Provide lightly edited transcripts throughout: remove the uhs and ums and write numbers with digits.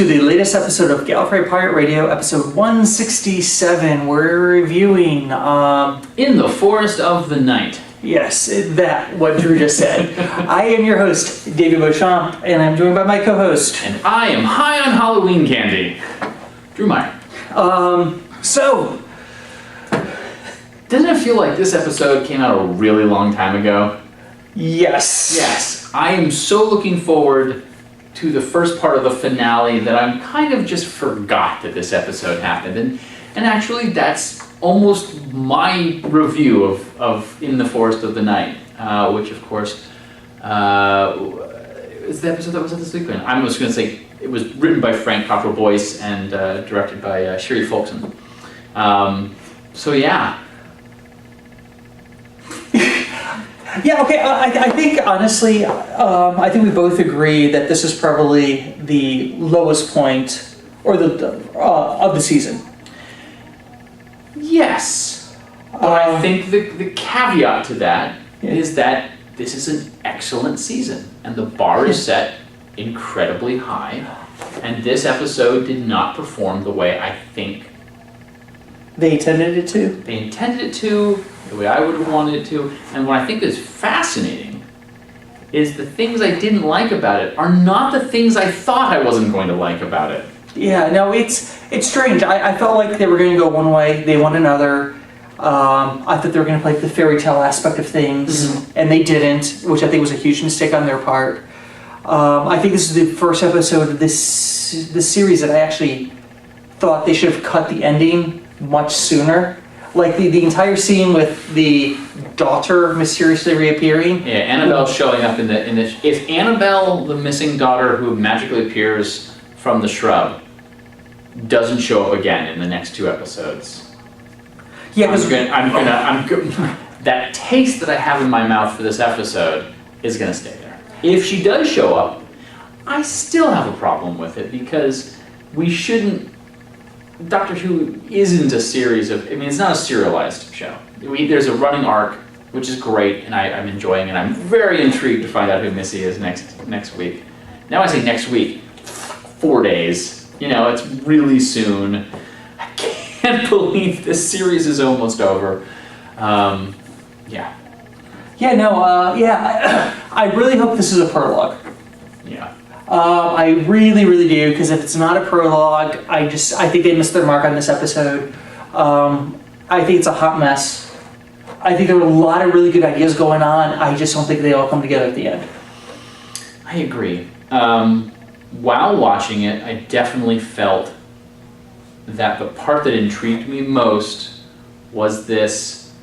to the latest episode of Gallifrey Pirate Radio, episode 167. We're reviewing, In the Forest of the Night. Yes, what Drew just said. I am your host, David Beauchamp, and I'm joined by my co-host. And I am high on Halloween candy, Drew Meyer. So, doesn't it feel like this episode came out a really long time ago? yes. Yes. I am so looking forward to the first part of the finale that I'm kind of just forgot that this episode happened. And actually, that's almost my review of In the Forest of the Night, which of course is the episode that was at this week. I'm just going to say it was written by Frank Cockrell Boyce and directed by Sherry Folkson. So yeah. Yeah, okay, I think, honestly, I think we both agree that this is probably the lowest point or of the season. Yes. But I think the caveat to that is that this is an excellent season and the bar is set incredibly high, and this episode did not perform the way I think They intended it to? they intended it to, the way I would have wanted it to. And what I think is fascinating is the things I didn't like about it are not the things I thought I wasn't going to like about it. Yeah, no, it's strange. I felt like they were going to go one way, they went another. I thought they were going to play the fairy tale aspect of things, and they didn't, which I think was a huge mistake on their part. I think this is the first episode of this series that I actually thought they should have cut the ending much sooner. Like the entire scene with the daughter mysteriously reappearing. Yeah, Annabelle showing up in the if Annabelle, the missing daughter who magically appears from the shrub, doesn't show up again in the next two episodes, Yeah, that taste that I have in my mouth for this episode is gonna stay there. If she does show up, I still have a problem with it because we shouldn't. Doctor Who isn't a series of, it's not a serialized show. There's a running arc, which is great, and I'm enjoying it. I'm very intrigued to find out who Missy is next week. Now I say next week, 4 days. It's really soon. I can't believe this series is almost over. Yeah. Yeah, no, I really hope this is a prologue. Yeah. I really, really do, because if it's not a prologue, I think they missed their mark on this episode. I think it's a hot mess. I think there are a lot of really good ideas going on. I just don't think they all come together at the end. I agree. While watching it, I definitely felt that the part that intrigued me most was this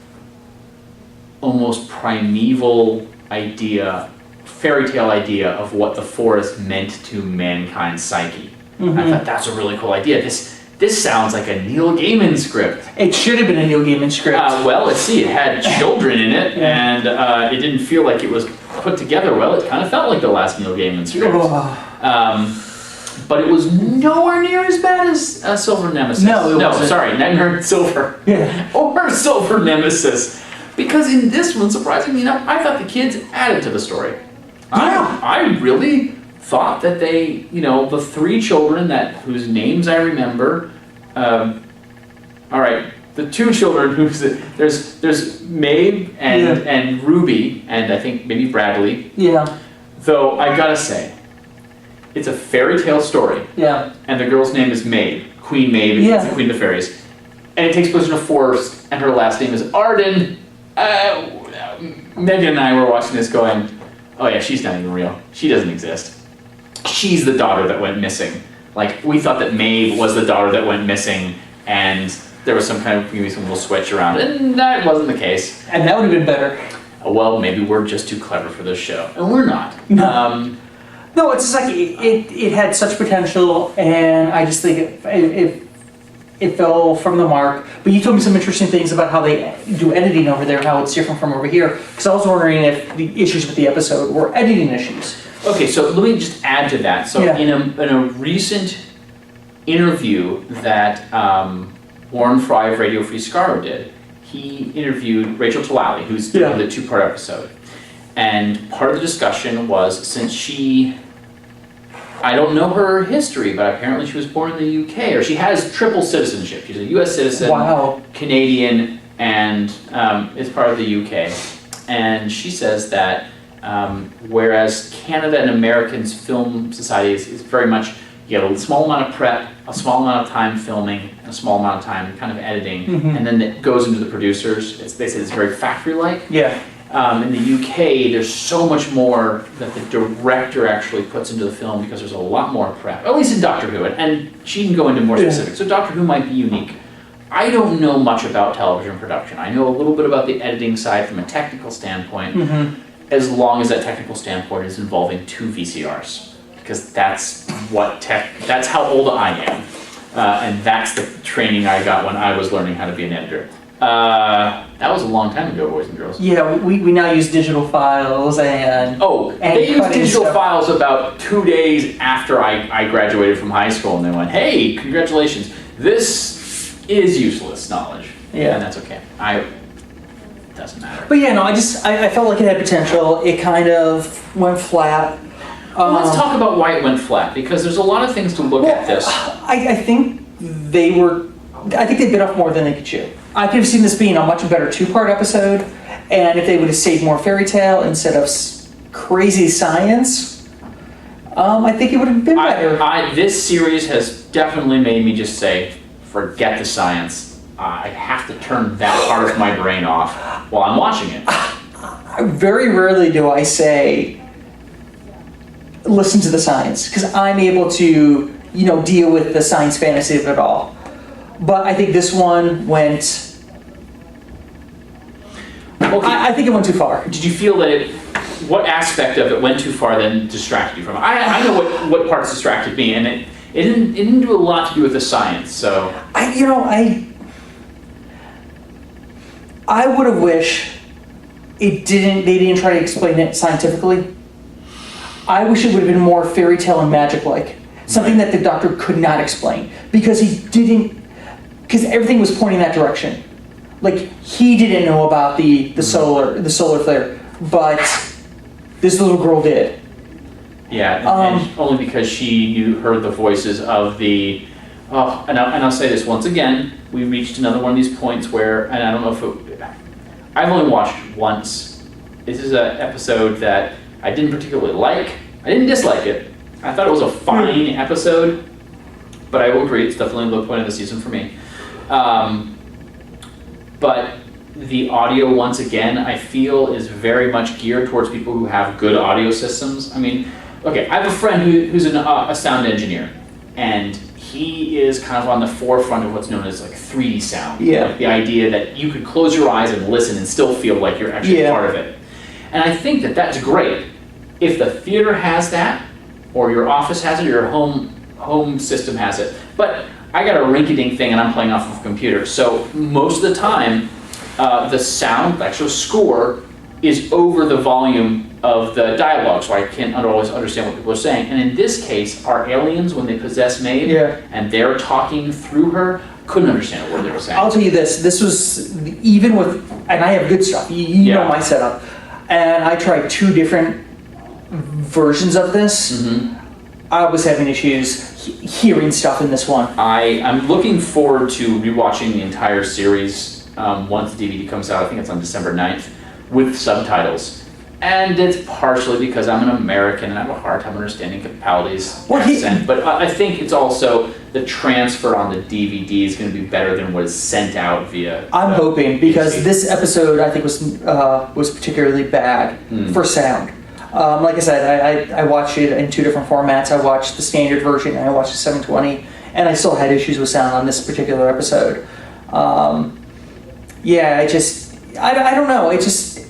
almost primeval idea, fairy tale idea of what the forest meant to mankind's psyche. Mm-hmm. I thought that's a really cool idea. This sounds like a Neil Gaiman script. It should have been a Neil Gaiman script. Well, let's see. It had children in it, and it didn't feel like it was put together well. It kind of felt like the last Neil Gaiman script. But it was nowhere near as bad as Silver Nemesis. Nightmare Silver. Yeah. Or Silver Nemesis. Because in this one, surprisingly enough, I thought the kids added to the story. Yeah. I really thought that they, the three children whose names I remember, all right, the two children there's Maeve and Ruby, and I think maybe Bradley. Yeah. Though I gotta say, it's a fairy tale story. Yeah. And the girl's name is Maeve, Queen Maeve, Yeah. it's the Queen of the Fairies. And it takes place in a forest, and her last name is Arden. Megan and I were watching this going, oh yeah, she's not even real. She doesn't exist. She's the daughter that went missing. Like, we thought that Maeve was the daughter that went missing, and there was some little switch around, and that wasn't the case. And that would have been better. Well, maybe we're just too clever for this show. And we're not. No. No, it's just like, it had such potential, and I just think it fell from the mark. But you told me some interesting things about how they do editing over there, how it's different from over here. Because I was wondering if the issues with the episode were editing issues. Okay, so let me just add to that. So in a recent interview that Warren Fry of Radio Free Skaro did, he interviewed Rachel Talali, who's doing the two-part episode. And part of the discussion was, since she I don't know her history, but apparently she was born in the UK, or she has triple citizenship. She's a US citizen, Wow. Canadian, and is part of the UK. And she says that whereas Canada and Americans film society is very much, you get a small amount of prep, a small amount of time filming, a small amount of time kind of editing, and then it goes into the producers. They say it's very factory-like. Yeah. In the UK, there's so much more that the director actually puts into the film because there's a lot more prep, at least in Doctor Who, and she can go into more specifics. So Doctor Who might be unique. I don't know much about television production. I know a little bit about the editing side from a technical standpoint, as long as that technical standpoint is involving 2 VCRs, because that's how old I am, and that's the training I got when I was learning how to be an editor. That was a long time ago, boys and girls. Yeah, we now use digital files and They used cutting digital stuff. files about 2 days after I graduated from high school, and they went, "Hey, congratulations! This is useless knowledge." Yeah. And that's okay. Doesn't matter. But yeah, no, I felt like it had potential. It kind of went flat. Well, let's talk about why it went flat, because there's a lot of things to look at this. I think they bit off more than they could chew. I could have seen this being a much better 2-part episode, and if they would have saved more fairy tale instead of crazy science, I think it would have been better. This series has definitely made me just say, forget the science. I have to turn that part of my brain off while I'm watching it. Very rarely do I say, listen to the science, because I'm able to, deal with the science fantasy of it all. But I think this one went... Okay. I think it went too far. Did you feel that what aspect of it went too far then distracted you from it? I know what parts distracted me, and it didn't do a lot to do with the science, so... I would have wished they didn't try to explain it scientifically. I wish it would have been more fairy tale and magic-like. Something that the Doctor could not explain. Because everything was pointing that direction. Like, he didn't know about the solar flare, but this little girl did. Yeah, and only because she heard the voices of the... Oh, and I'll say this once again, we reached another one of these points where, and I don't know if I've only watched once. This is an episode that I didn't particularly like. I didn't dislike it. I thought it was a fine episode, but I will agree, it's definitely a low point of the season for me. But the audio, once again, I feel is very much geared towards people who have good audio systems. I mean, okay, I have a friend who's a sound engineer, and he is kind of on the forefront of what's known as like 3D sound. Yeah. Like the idea that you could close your eyes and listen and still feel like you're actually part of it. And I think that that's great. If the theater has that, or your office has it, or your home system has it. But I got a rinky-dink thing and I'm playing off of a computer. So most of the time, the sound, the actual score, is over the volume of the dialogue, so I can't always understand what people are saying. And in this case, our aliens, when they possess Maeve, and they're talking through her, couldn't understand a word they were saying. I'll tell you this was, even with, and I have good stuff, you know my setup, and I tried 2 different versions of this. I was having issues hearing stuff in this one. I'm looking forward to rewatching the entire series once the DVD comes out. I think it's on December 9th, with subtitles. And it's partially because I'm an American and I have a hard time understanding Capaldi's accent. But I think it's also the transfer on the DVD is going to be better than what is sent out via... I'm hoping, because this episode I think was particularly bad for sound. Like I said, I watched it in 2 different formats. I watched the standard version and I watched the 720, and I still had issues with sound on this particular episode. I don't know.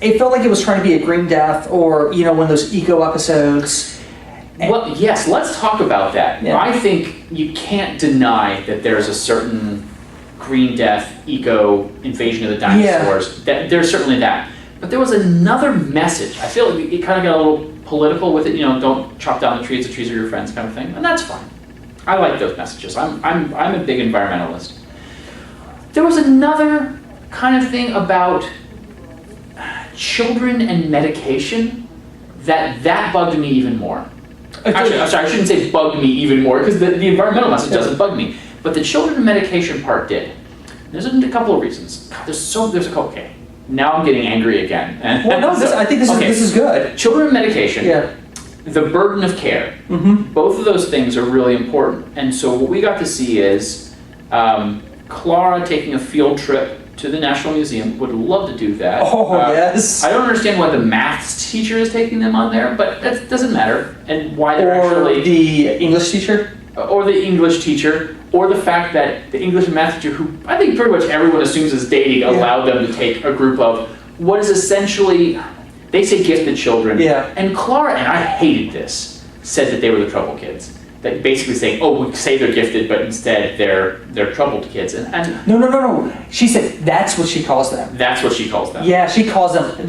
It felt like it was trying to be a Green Death, or one of those eco episodes. Well, yes, let's talk about that. Yeah. I think you can't deny that there's a certain Green Death, eco invasion of the dinosaurs. There's certainly that. But there was another message. I feel like it kind of got a little political with it. Don't chop down the trees are your friends, kind of thing. And that's fine. I like those messages. I'm a big environmentalist. There was another kind of thing about children and medication that bugged me even more. Actually, I'm sorry, I shouldn't say bugged me even more, because the environmental message doesn't bug me. But the children and medication part did. There's a couple of reasons. God, there's a couple, okay. Now I'm getting angry again. Well, no, I think this is good. Children and medication. Yeah. The burden of care. Mm-hmm. Both of those things are really important. And so what we got to see is Clara taking a field trip to the National Museum. Would love to do that. Oh, yes. I don't understand why the maths teacher is taking them on there, but that doesn't matter. And why they're Or actually... the English teacher. Or the English teacher, or the fact that the English and math teacher, who I think pretty much everyone assumes is dating, allowed them to take a group of what is essentially, they say gifted children. Yeah. And Clara, and I hated this, said that they were the trouble kids. That basically saying, oh, we say they're gifted, but instead they're troubled kids. And No. She said that's what she calls them. that's what she calls them. Yeah, she calls them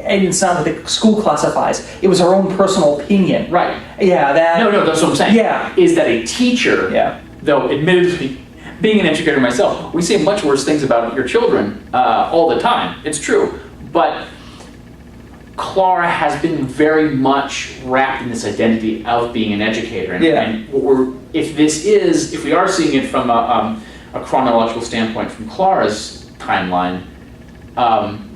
and it's not what the school classifies. It was her own personal opinion. Right. Yeah, that. No, that's what I'm saying. Yeah. Is that a teacher, Yeah. though admittedly, being an educator myself, we say much worse things about your children all the time. It's true. But Clara has been very much wrapped in this identity of being an educator. And, Yeah. and if we are seeing it from a chronological standpoint from Clara's timeline,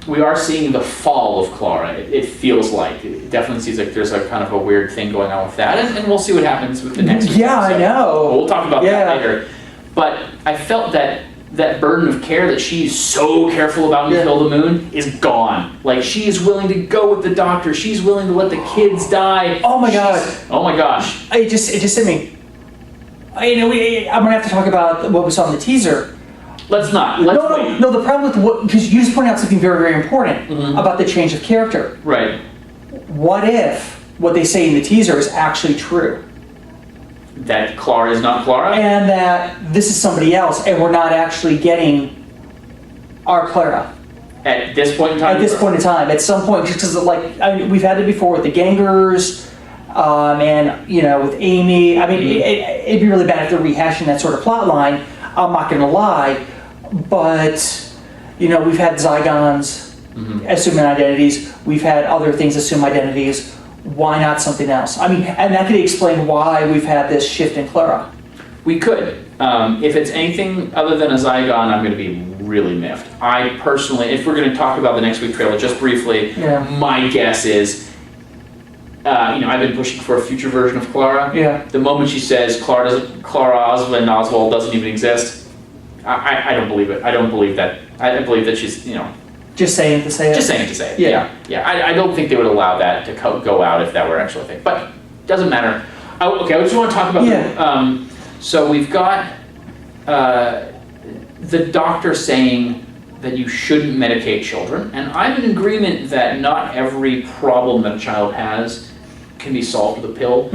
we are seeing the fall of Clara. It feels like. It definitely seems like there's a kind of a weird thing going on with that. And we'll see what happens with the next Yeah, I know. We'll talk about that later. But I felt that burden of care that she's so careful about in Kill the Moon is gone. Like, she is willing to go with the doctor. She's willing to let the kids die. Oh my God. Oh my gosh. It just hit me. I'm gonna have to talk about what we saw in the teaser. Let's not. Let's wait. No. The problem with because you just pointed out something very, very important about the change of character. Right. What if what they say in the teaser is actually true? That Clara is not Clara? And that this is somebody else, and we're not actually getting our Clara. At this point in time? At this point in time, at some point, just because we've had it before with the Gangers, and with Amy. I mean, it'd be really bad if they're rehashing that sort of plot line. I'm not going to lie, but we've had Zygons assume identities. We've had other things assume identities. Why not something else? I mean, and that could explain why we've had this shift in Clara. We could. If it's anything other than a Zygon, I'm going to be really miffed. I personally, if we're going to talk about the next week trailer just briefly, my guess is, I've been pushing for a future version of Clara. Yeah. The moment she says Clara Oswald doesn't even exist, I don't believe it. I don't believe that. I believe that she's, Just saying to say it. Just saying to say it. Yeah. Yeah. I don't think they would allow that to go out if that were actually a thing. But doesn't matter. Okay, I just want to talk about so we've got the doctor saying that you shouldn't medicate children, and I'm in agreement that not every problem that a child has can be solved with a pill,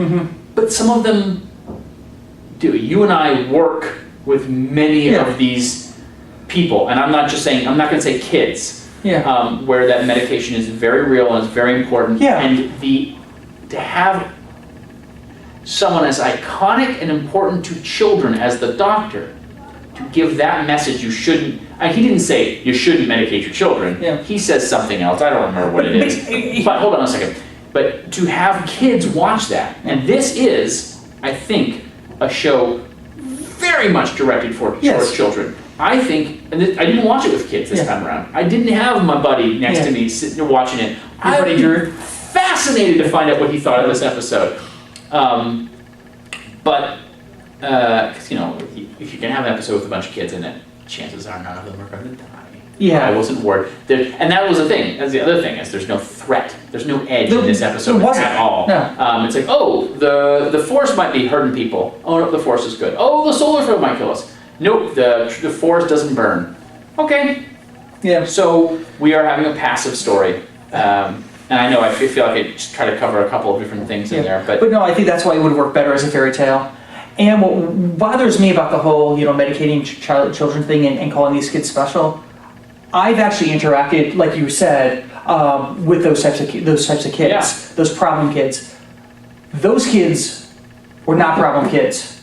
but some of them do. You and I work with many of these people, and I'm not going to say kids, where that medication is very real and it's very important, and to have someone as iconic and important to children as the doctor, to give that message you shouldn't, he didn't say you shouldn't medicate your children, he says something else, I don't remember what it is, but hold on a second, but to have kids watch that, and this is, I think, a show very much directed for children. I think, and I didn't watch it with kids this time around. I didn't have my buddy next to me sitting there watching it. I was fascinated to find out what he thought of this episode. But, because, if you can have an episode with a bunch of kids in it, chances are none of them are going to die. Yeah. I wasn't worried. And that was the thing. That's the other thing, is there's no threat. There's no edge in this episode at all. No. It's like, oh, the Force might be hurting people. Oh, no, the Force is good. Oh, the solar field might kill us. Nope, the Force doesn't burn. Okay. Yeah. So we are having a passive story. And I know I feel like I just try to cover a couple of different things in there. But no, I think that's why it would work better as a fairy tale. And what bothers me about the whole, medicating children thing and calling these kids special, I've actually interacted, like you said, with those types of kids, those problem kids. Those kids were not problem kids.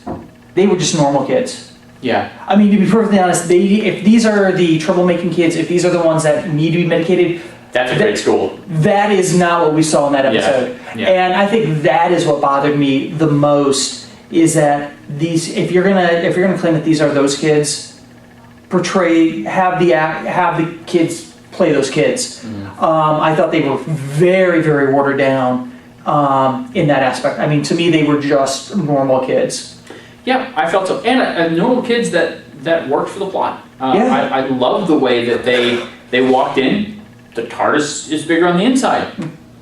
They were just normal kids. Yeah. I mean, to be perfectly honest, if these are the troublemaking kids, if these are the ones that need to be medicated, That's a great school. That is not what we saw in that episode. Yeah. And I think that is what bothered me the most, is that these, if you're gonna claim that these are those kids, have the kids play those kids. I thought they were very, very watered down in that aspect. I mean, to me, they were just normal kids. Yeah, I felt so. And normal kids that worked for the plot. Yeah. I love the way that they walked in. The TARDIS is bigger on the inside.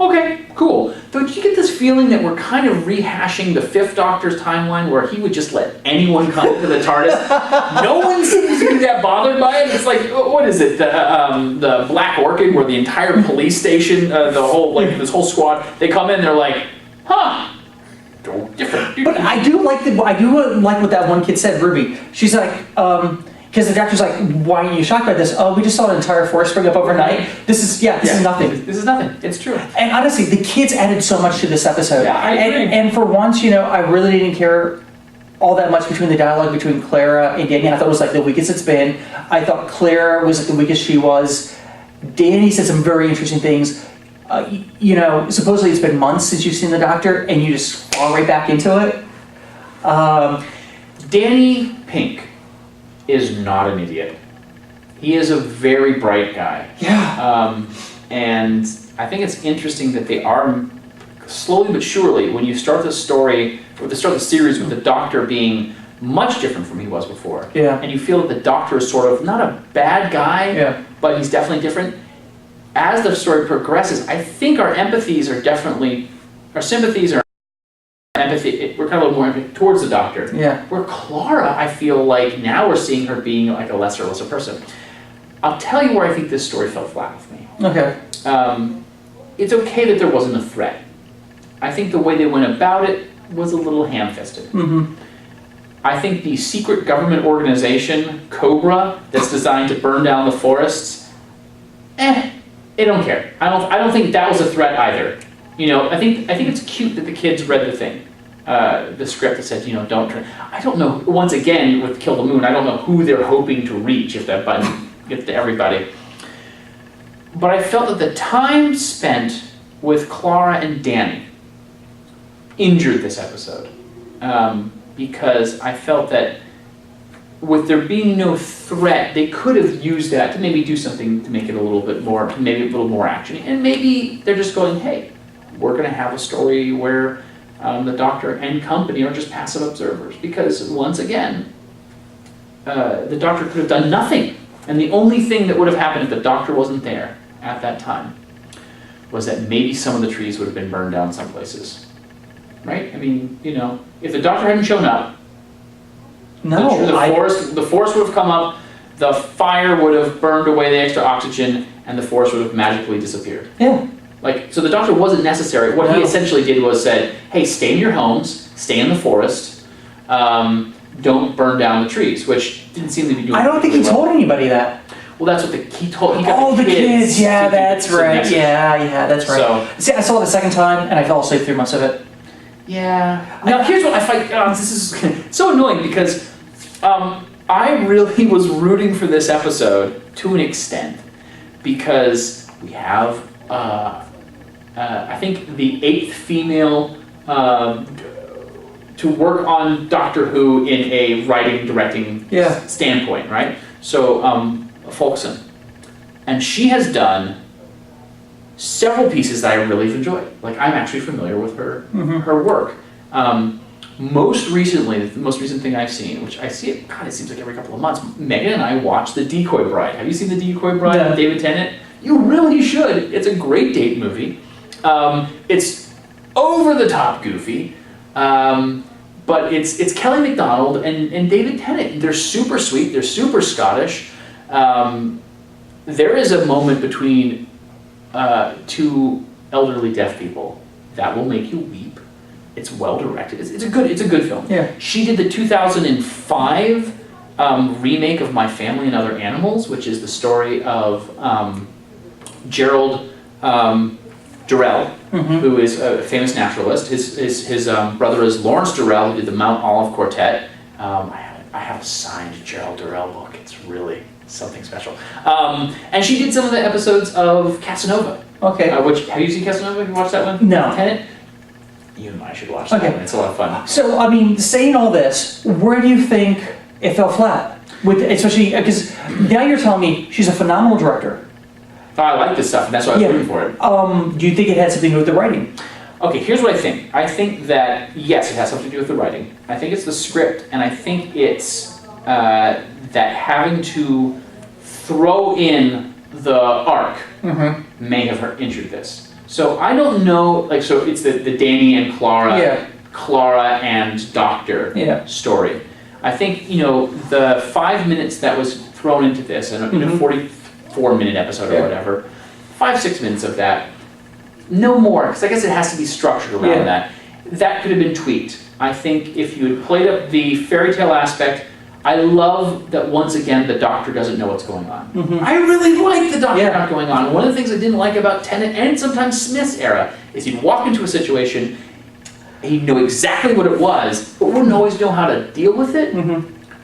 Okay, cool. Don't you get this feeling that we're kind of rehashing the Fifth Doctor's timeline where he would just let anyone come into the TARDIS? No one seems to be that bothered by it. It's like, what is it? The Black Orchid, where the entire police station, this whole squad, they come in, they're like, huh. Different. But I do like what that one kid said, Ruby. She's like, because the doctor's like, why are you shocked by this? Oh, we just saw an entire forest spring up overnight. This is nothing. This is nothing. It's true. And honestly, the kids added so much to this episode. Yeah, I agree. And for once, I really didn't care all that much between the dialogue between Clara and Danny. I thought it was like the weakest it's been. I thought Clara was like the weakest she was. Danny said some very interesting things. Supposedly it's been months since you've seen the Doctor, and you just fall right back into it. Danny Pink is not an idiot. He is a very bright guy. Yeah. And I think it's interesting that they are slowly but surely, when you start the story, or start the series with the Doctor being much different from he was before. Yeah. And you feel that the Doctor is sort of not a bad guy, but he's definitely different. As the story progresses, I think our sympathies are empathy, we're kind of a little more empathy towards the Doctor. Yeah. Where Clara, I feel like now we're seeing her being like a lesser person. I'll tell you where I think this story fell flat with me. Okay. It's okay that there wasn't a threat. I think the way they went about it was a little ham-fisted. Mm-hmm. I think the secret government organization, Cobra, that's designed to burn down the forests, they don't care. I don't think that was a threat either. I think it's cute that the kids read the thing, the script that said, don't turn. I don't know. Once again, with Kill the Moon, I don't know who they're hoping to reach if that button gets to everybody. But I felt that the time spent with Clara and Danny injured this episode, because I felt that with there being no threat, they could have used that to maybe do something to make it a little bit more, maybe a little more action. And maybe they're just going, hey, we're going to have a story where the Doctor and company are just passive observers. Because once again, the Doctor could have done nothing. And the only thing that would have happened if the Doctor wasn't there at that time was that maybe some of the trees would have been burned down some places. Right? I mean, if the Doctor hadn't shown up, the forest would have come up, the fire would have burned away the extra oxygen, and the forest would have magically disappeared. Yeah. So the Doctor wasn't necessary. What he essentially did was said, hey, stay in your homes, stay in the forest, don't burn down the trees, which didn't seem to be doing. I don't think he told anybody that. Well, that's what he told. He got Oh, the kids. Yeah, that's right. message. Yeah, that's right. So, See, I saw it the second time, and I fell asleep through most of it. yeah. Now, here's what I find. This is so annoying because I really was rooting for this episode to an extent because we have, I think, the 8th female to work on Doctor Who in a writing, directing standpoint, right? So, Folkson. And she has done several pieces that I really enjoyed. Like, I'm actually familiar with her work. Most recently, the most recent thing I've seen, which I see it, God, it seems like every couple of months, Megan and I watched The Decoy Bride. Have you seen The Decoy Bride with David Tennant? You really should. It's a great date movie. It's over the top goofy, but it's Kelly MacDonald and David Tennant. They're super sweet. They're super Scottish. There is a moment between two elderly deaf people that will make you weep. It's well directed. It's a good film. Yeah. She did the 2005 remake of My Family and Other Animals, which is the story of Gerald Durrell, who is a famous naturalist. His brother is Lawrence Durrell, who did the Mount Olive Quartet. I have a signed Gerald Durrell book. It's really something special. And she did some of the episodes of Casanova. Okay. Which, have you seen Casanova? Have you watched that one? No. Tenet? You and I should watch that Okay. one. It's a lot of fun. So, I mean, saying all this, where do you think it fell flat? With especially because now you're telling me she's a phenomenal director. Oh, I like this stuff, and that's why I was Yeah. rooting for it. Do you think it had something to do with the writing? Okay, here's what I think. I think that, yes, it has something to do with the writing. I think it's the script, and I think it's that having to throw in the arc may have injured this. So I don't know, like, so it's the Danny and Clara, Yeah. Clara and Doctor Yeah. story. I think, you know, the 5 minutes that was thrown into this, and in a 44-minute episode or Yeah. whatever, 5-6 minutes of that, no more, because I guess it has to be structured around Yeah. that. That could have been tweaked. I think if you had played up the fairy tale aspect, I love that once again the Doctor doesn't know what's going on. I really like the Doctor Yeah. not going on. One of the things I didn't like about Tennant and sometimes Smith's era is he'd walk into a situation, he'd know exactly what it was, but wouldn't always know how to deal with it.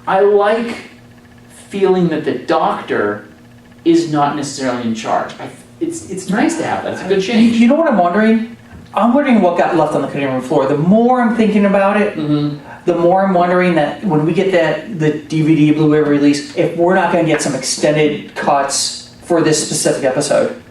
I like feeling that the Doctor is not necessarily in charge. It's nice to have that. It's a good change. You know what I'm wondering? I'm wondering what got left on the cutting room floor. The more I'm thinking about it, the more I'm wondering that when we get the DVD Blu-ray release, if we're not going to get some extended cuts for this specific episode.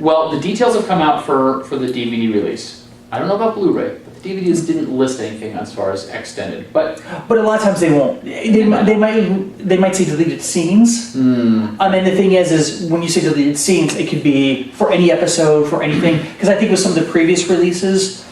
Well, the details have come out for the DVD release. I don't know about Blu-ray, but the DVDs didn't list anything as far as extended. But a lot of times they won't. They might say deleted scenes. I mean, the thing is when you say deleted scenes, it could be for any episode, for anything. Because I think with some of the previous releases,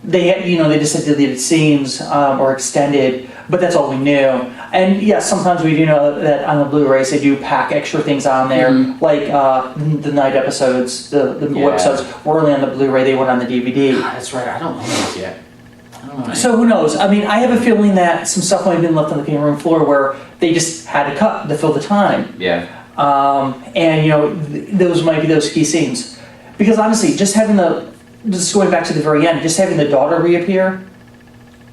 they had, they just said deleted scenes or extended, but that's all we knew. And yes, sometimes we do know that on the Blu-rays they do pack extra things on there, like the night episodes, the episodes were only on the Blu-ray, they went on the DVD. God, that's right, I don't know those yet. I don't know. So who knows? I mean, I have a feeling that some stuff might have been left on the cutting room floor where they just had to cut to fill the time. Yeah. And those might be those key scenes. Because honestly, just going back to the very end, just having the daughter reappear,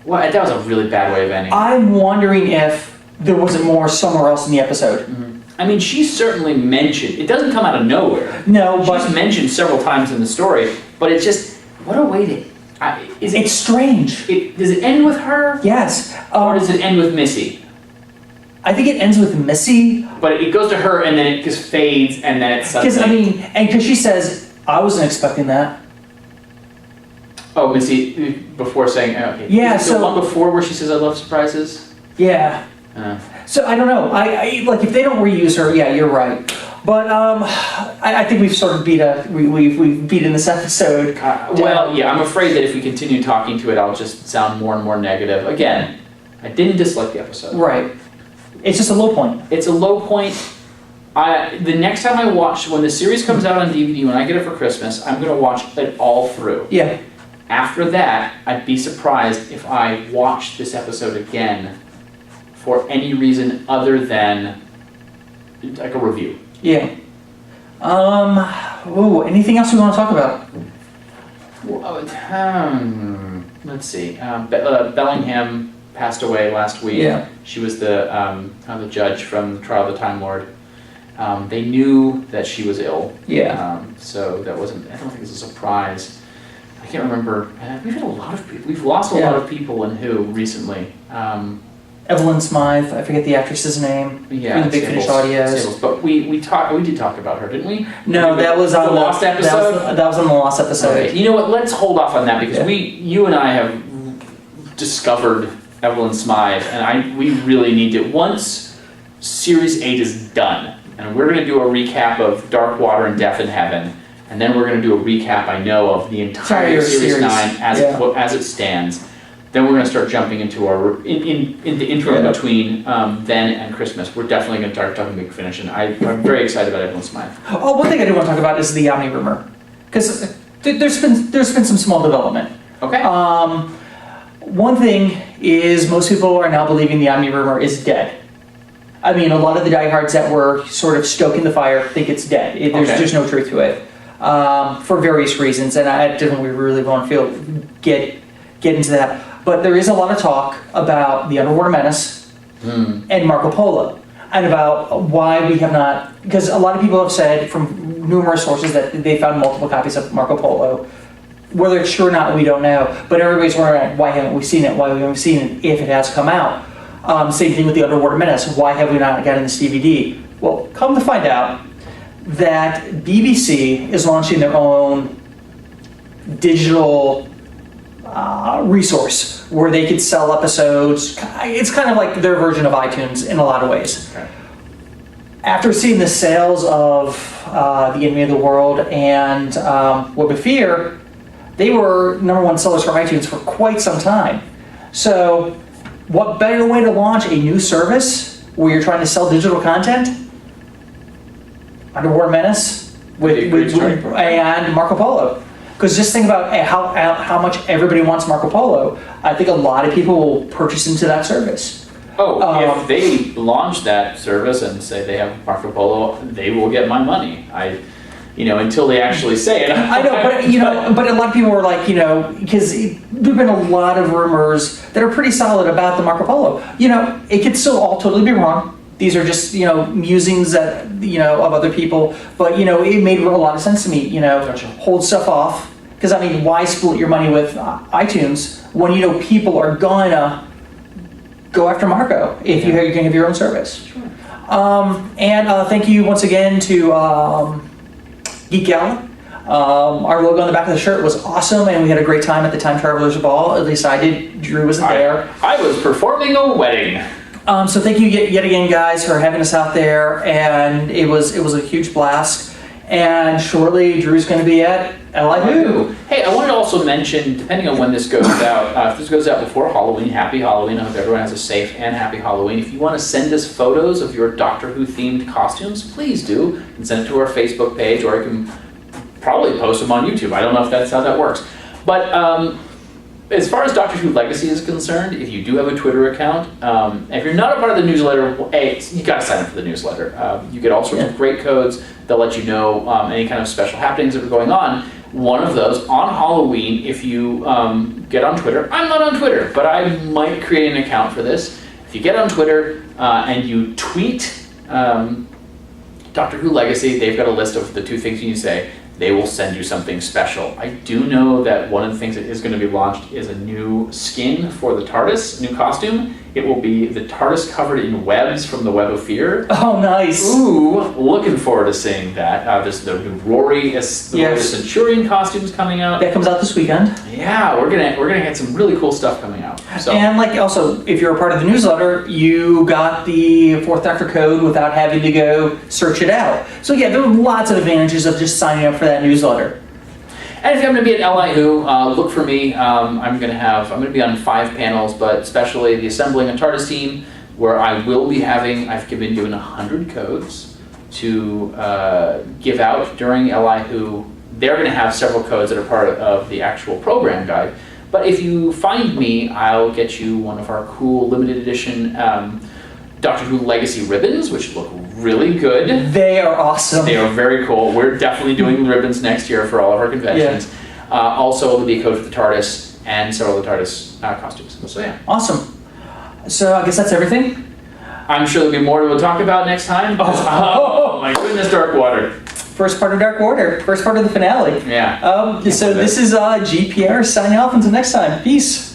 Well, that was a really bad way of ending. I'm wondering if there wasn't more somewhere else in the episode. I mean, she's certainly mentioned. It doesn't come out of nowhere. No, She's but mentioned several times in the story, but it's just, what a way to... it's strange. Does it end with her? Yes. Or does it end with Missy? I think it ends with Missy. But it goes to her and then it just fades and then it's suddenly... Because she says, I wasn't expecting that. Oh, Missy, before saying, okay. Yeah, Is it the so- one before where she says, I love surprises? Yeah. So I don't know. I like if they don't reuse her. Yeah, you're right. But I think we've sort of we've beaten this episode. Well, yeah, I'm afraid that if we continue talking to it, I'll just sound more and more negative. Again, I didn't dislike the episode. Right. It's just a low point. It's a low point. The next time I watch, when the series comes out on DVD, when I get it for Christmas, I'm going to watch it all through. Yeah. After that, I'd be surprised if I watched this episode again for any reason other than like a review. Yeah. Anything else we want to talk about? Let's see. Bellingham passed away last week. Yeah. She was the judge from the Trial of the Time Lord. They knew that she was ill. Yeah. So that wasn't. I don't think it's a surprise. I can't remember. We've had a lot of people. We've lost a lot of people in who recently. Evelyn Smythe. I forget the actress's name. Yeah, From the Big Finish Audios. Sables. But we did talk about her, didn't we? No, that was on the Lost episode. That was on the Lost episode. Okay. You know what? Let's hold off on that because Yeah. you and I have discovered Evelyn Smythe, and we really need to. Once Series 8 is done, and we're going to do a recap of Dark Water and Death in Heaven, and then we're going to do a recap, I know, of the entire Series 9 as it stands. Then we're going to start jumping into our in the interim between then and Christmas. We're definitely going to start talking Big Finish, and I'm very excited about Evelyn Smythe. Oh, one thing I do want to talk about is the Omni rumor, because there's been some small development. Okay. One thing is most people are now believing the Omni rumor is dead. I mean, a lot of the diehards that were sort of stoking the fire think it's dead. There's no truth to it for various reasons, and I definitely really want to get into that. But there is a lot of talk about the Underwater Menace and Marco Polo. and about why we have not, because a lot of people have said from numerous sources that they found multiple copies of Marco Polo. Whether it's true or not, we don't know. But everybody's wondering, why haven't we seen it? Why haven't we seen it if it has come out? Same thing with the Underwater Menace. Why have we not gotten this DVD? Well, come to find out that BBC is launching their own digital resource where they could sell episodes. It's kind of like their version of iTunes in a lot of ways. Okay. After seeing the sales of The Enemy of the World and Web of Fear, they were #1 sellers for iTunes for quite some time. So what better way to launch a new service where you're trying to sell digital content? Underwater Menace and Marco Polo. Because just think about how much everybody wants Marco Polo. I think a lot of people will purchase into that service. Oh, if they launch that service and say they have Marco Polo, they will get my money. Until they actually say it. I know, but a lot of people were like, because there've been a lot of rumors that are pretty solid about the Marco Polo. It could still all totally be wrong. These are just, musings that, of other people. But, it made a lot of sense to me, Gotcha. hold stuff off. Because, why split your money with iTunes when, people are gonna go after Marco if you're going to have your own service. Sure. And thank you once again to Geek Gala. Our logo on the back of the shirt was awesome, and we had a great time at the Time Travelers Ball. At least I did. Drew wasn't there. I was performing a wedding. So thank you yet again, guys, for having us out there, and it was a huge blast. And shortly, Drew's going to be at LIHU. Hey, I wanted to also mention, depending on when this goes out, if this goes out before Halloween, happy Halloween. I hope everyone has a safe and happy Halloween. If you want to send us photos of your Doctor Who themed costumes, please do. You can send it to our Facebook page, or you can probably post them on YouTube. I don't know if that's how that works. But as far as Doctor Who Legacy is concerned, if you do have a Twitter account, if you're not a part of the newsletter, you got to sign up for the newsletter. You get all sorts of great codes. They'll let you know any kind of special happenings that are going on. One of those, on Halloween, if you get on Twitter, I'm not on Twitter, but I might create an account for this. If you get on Twitter and you tweet Doctor Who Legacy, they've got a list of the 2 things you need to say. They will send you something special. I do know that one of the things that is going to be launched is a new skin for the TARDIS, new costume. It will be the TARDIS covered in webs from the Web of Fear. Oh, nice. Ooh, looking forward to seeing that. There's the new Rory, Rory Centurion costumes coming out. That comes out this weekend. Yeah, we're gonna get some really cool stuff coming out. So. And also, if you're a part of the newsletter, you got the 4th Doctor code without having to go search it out. So yeah, there are lots of advantages of just signing up for that newsletter. And if you're going to be at LIHU, look for me. I'm going to be on 5 panels, but especially the Assembling a TARDIS team, where I've been given 100 codes to give out during LIHU. They're going to have several codes that are part of the actual program guide. But if you find me, I'll get you one of our cool limited edition Doctor Who Legacy ribbons, which look really good. They are awesome. They are very cool. We're definitely doing ribbons next year for all of our conventions. Yeah. Also, there'll be a code for the TARDIS and several of the TARDIS costumes. So yeah. Awesome. So I guess that's everything. I'm sure there'll be more to talk about next time. Oh my goodness, Dark Water. First part of Dark Water. First part of the finale. Yeah. So this is GPR signing off until next time. Peace.